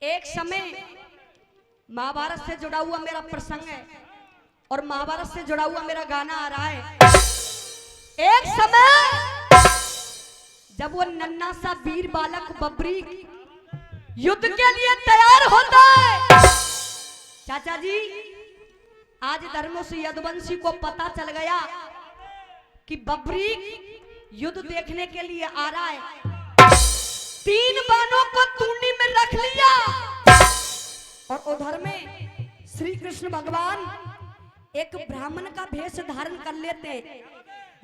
एक समय महाभारत से जुड़ा हुआ मेरा प्रसंग है और महाभारत से जुड़ा हुआ मेरा गाना आ रहा है। एक समय जब वो नन्हा सा वीर बालक बब्रीक युद्ध के लिए तैयार होता है। चाचा जी, आज धर्मों से यदुवंशी को पता चल गया कि बब्रीक युद्ध देखने के लिए आ रहा है। 3 बाणों को तूनी में रख लिया और उधर में श्री कृष्ण भगवान एक ब्राह्मण का भेष धारण कर लेते।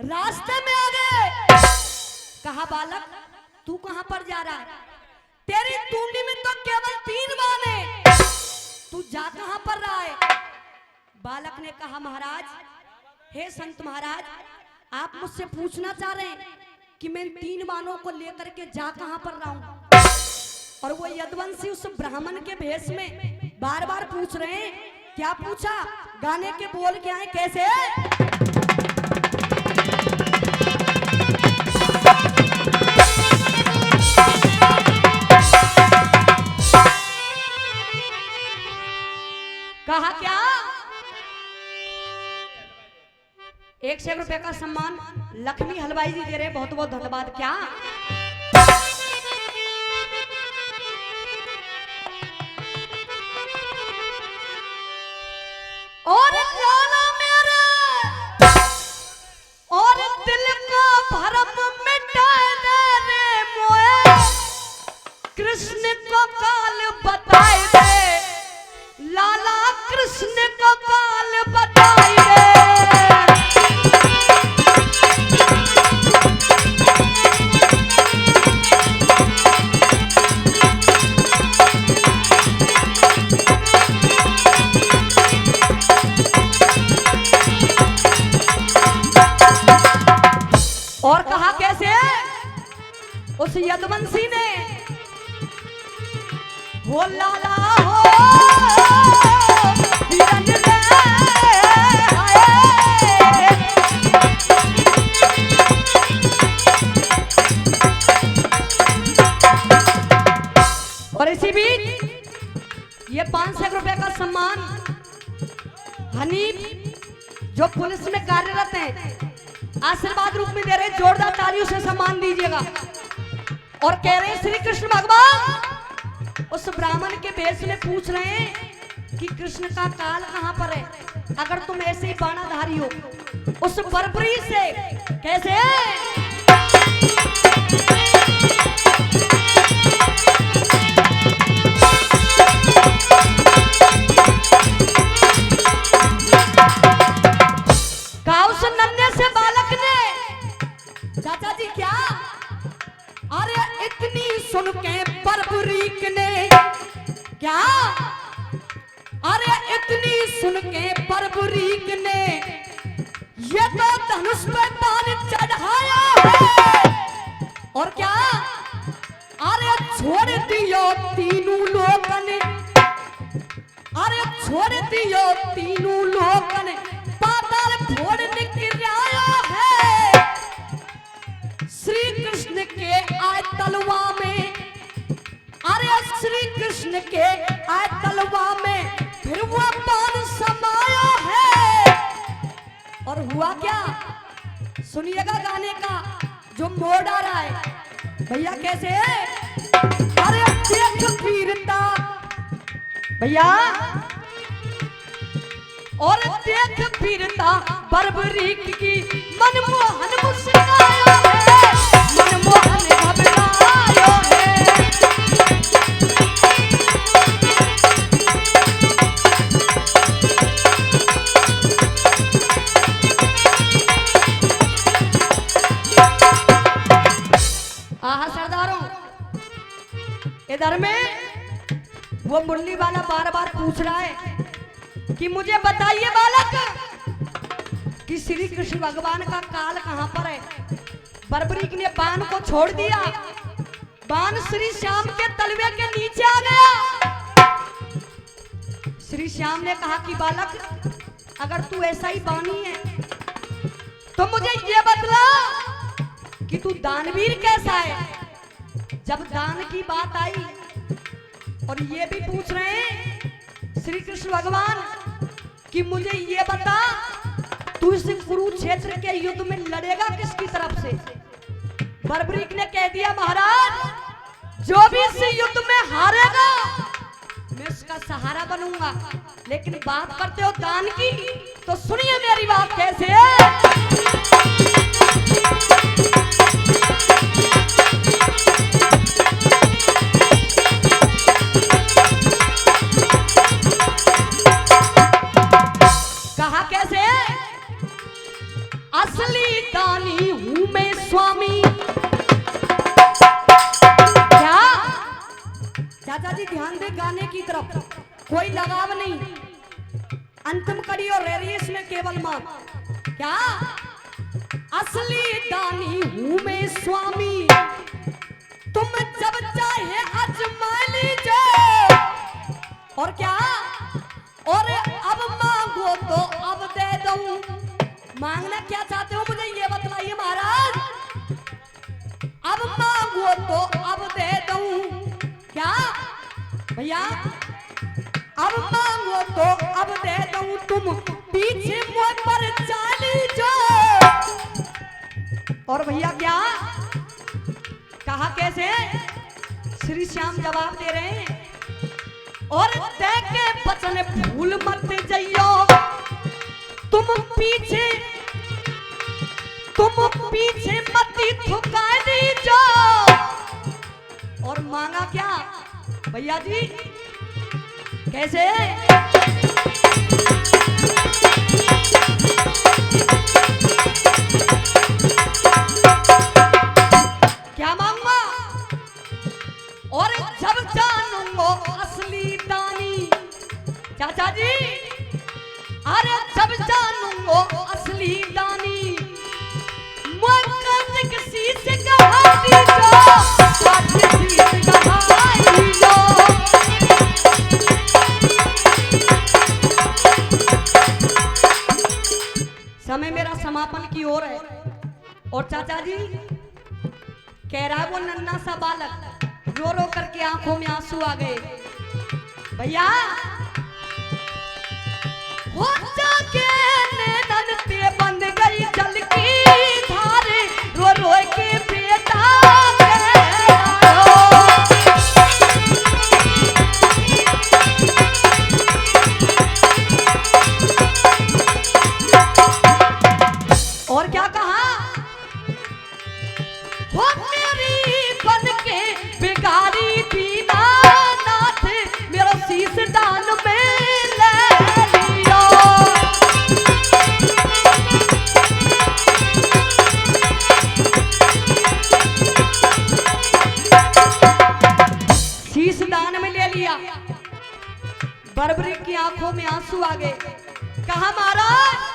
रास्ते में आ गए, कहा बालक तू कहां पर जा रहा है? तेरी तूनी में तो केवल 3 बाण है, तू जा कहां पर रहा है? बालक ने कहा महाराज, हे संत महाराज, आप मुझसे पूछना चाह रहे हैं कि मैं 3 बाणों को लेकर के जा कहां पर रहा हूं? और वो यदुवंशी उस ब्राह्मण के भेष में बार बार पूछ रहे हैं। क्या पूछा? गाने के बोल क्या है, कैसे? कहा क्या? 100 रुपए का सम्मान लक्ष्मी हलवाई जी दे रहे, बहुत बहुत धन्यवाद। क्या और जाना मेरे और दिल का भरम मिटाए दे रे मोए, कृष्ण को काल बताए दे, लाला कृष्ण को काल बताए दे। और कहा कैसे? उस यदुवंशी ने, हो लाला हो वीरन रे आए। और इसी बीच ये 500 रुपए का सम्मान हनीफ जो पुलिस में कार्यरत है आशीर्वाद रूप में दे रहे, जोरदार तालियों से सम्मान दीजिएगा। और कह रहे श्री कृष्ण भगवान उस ब्राह्मण के भेष में पूछ रहे हैं कि कृष्ण का काल कहां पर है? अगर तुम ऐसे ही बाणाधारी हो उस बर्बरी से कैसे? कहा उस नन्हे से बालक ने, चाचा जी क्या? अरे इतनी सुन के बर्बरीक ने क्या? अरे इतनी सुन के बर्बरीक ने ये तो धनुष पे बाण चढ़ाया है। और क्या? अरे छोड़ दियो तीनों लोगन, अरे छोड़ दियो तीनों लोगन, पाताल फोड़ निकल आया है। श्री कृष्ण के आय तलवा में, अरे श्री कृष्ण के आय तलवा में फिर वो बाण समाया है। और हुआ क्या? सुनिएगा गाने का जो मोड़ आ रहा है। भैया कैसे? अरे देख वीरता भैया, और देख वीरता बर्बरीक की, मनमोहन मुस्कुराया है, मनमोहन घबराया है। आहा सरदारों, इधर में वो मुरली वाला बार बार पूछ रहा है कि मुझे बताइए बालक कि श्री कृष्ण भगवान का काल कहां पर है? बर्बरीक ने बाण को छोड़ दिया, बाण श्री श्याम के तलवे के नीचे आ गया। श्री श्याम ने कहा कि बालक अगर तू ऐसा ही बानी है तो मुझे ये बतला कि तू दानवीर कैसा है? जब दान की बात आई और ये भी पूछ रहे हैं श्री कृष्ण भगवान कि मुझे ये बता, तू इस कुरुक्षेत्र के युद्ध में लड़ेगा किसकी तरफ से? बर्बरीक ने कह दिया महाराज, जो भी इस युद्ध में हारेगा मैं उसका सहारा बनूंगा। लेकिन बात करते हो दान की, तो सुनिए मेरी बात कैसे है। कहा कैसे? असली दानी हूं मैं स्वामी। क्या चाचा जी ध्यान दे गाने की तरफ, कोई लगाव नहीं, अंतिम कड़ी और रेरियस में केवल मां। क्या? असली दानी हूं मैं स्वामी, तुम जब चाहे आजमा लीजिए। और क्या? और अब मांगो तो अब दे दूं। मांगना क्या चाहते हो मुझे ये बतलाइए महाराज। अब मांगो तो अब दे दूं। क्या भैया? अब मांगो तो अब दे दूं, तुम पीछे मुझ पर चाली जो। और भैया क्या कहा कैसे? श्री श्याम जवाब दे रहे हैं, और देखे बचन भूल मत जाइयो, तुम पीछे मत थुका दीजो। और मांगा क्या भैया जी कैसे? क्या मांगूंगा? और जब जानूंगा असली दानी। चाचा जी अरे जब जानूंगा असली दानी, किसी से कहा दीजो, किसी से कहा दीजो। समय मेरा समापन की ओर है, और चाचा जी कह रहा है वो नन्हा सा बालक, रो रो करके आंखों में आंसू आ गए। भैया हो जाके नैनन पे बंद गई जल की धार, रो रो के बेटा और क्या कहा? हो मेरी बन के बिगाड़ी दीनानाथ, मेरा शीश दान में ले लियो। शीश दान में ले लिया। बर्बरीक की आंखों में आंसू आ गए। कहा महाराज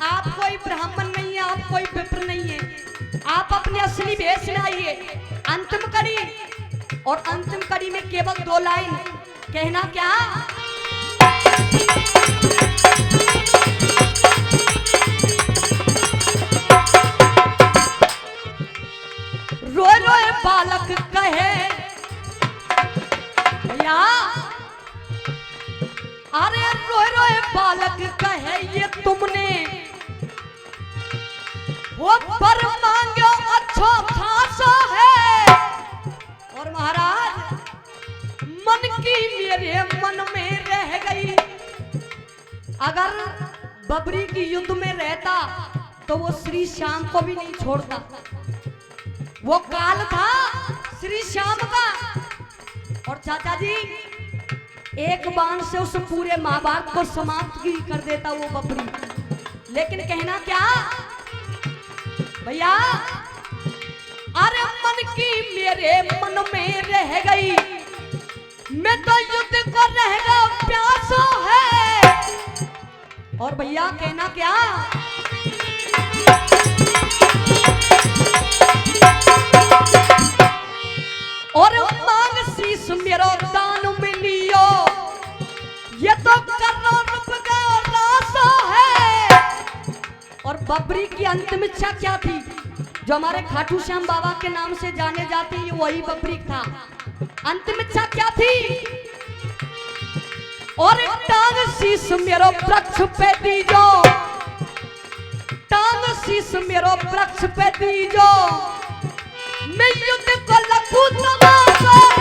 आप कोई ब्राह्मण नहीं है, आप कोई विप्र नहीं है, आप अपने असली भेष में आइए। अंतिम कड़ी, और अंतिम कड़ी में केवल 2 लाइन कहना क्या? रोए रोए बालक कहे भैया, अरे रोए रोए बालक कहे ये तुमने वो पर मांगो अच्छो खासा है। और महाराज मन की मेरे मन में रह गई, अगर बबरी की युद्ध में रहता तो वो श्री श्याम को भी नहीं छोड़ता। वो काल था श्री श्याम का। और चाचा जी एक बाण से उस पूरे महाभारत को समाप्त ही कर देता वो बबरी। लेकिन कहना क्या भैया? अरे मन की मेरे मन में रह गई, मैं तो युद्ध को रहेगा प्यासा है। और भैया कहना क्या? और मांग शीश मेरो दान में लियो, ये तो करो रुक गया रासा है। और बबरी की अंतिम इच्छा क्या थी? जो हमारे खाटू श्याम बाबा के नाम से जाने जाते हैं, वही बबरी था। अंतिम इच्छा क्या थी? और टांग शीश मेरो वृक्ष पे दीजो, टांग शीश मेरो वृक्ष पे दीजो, मैं युद्ध को लखू तमाशा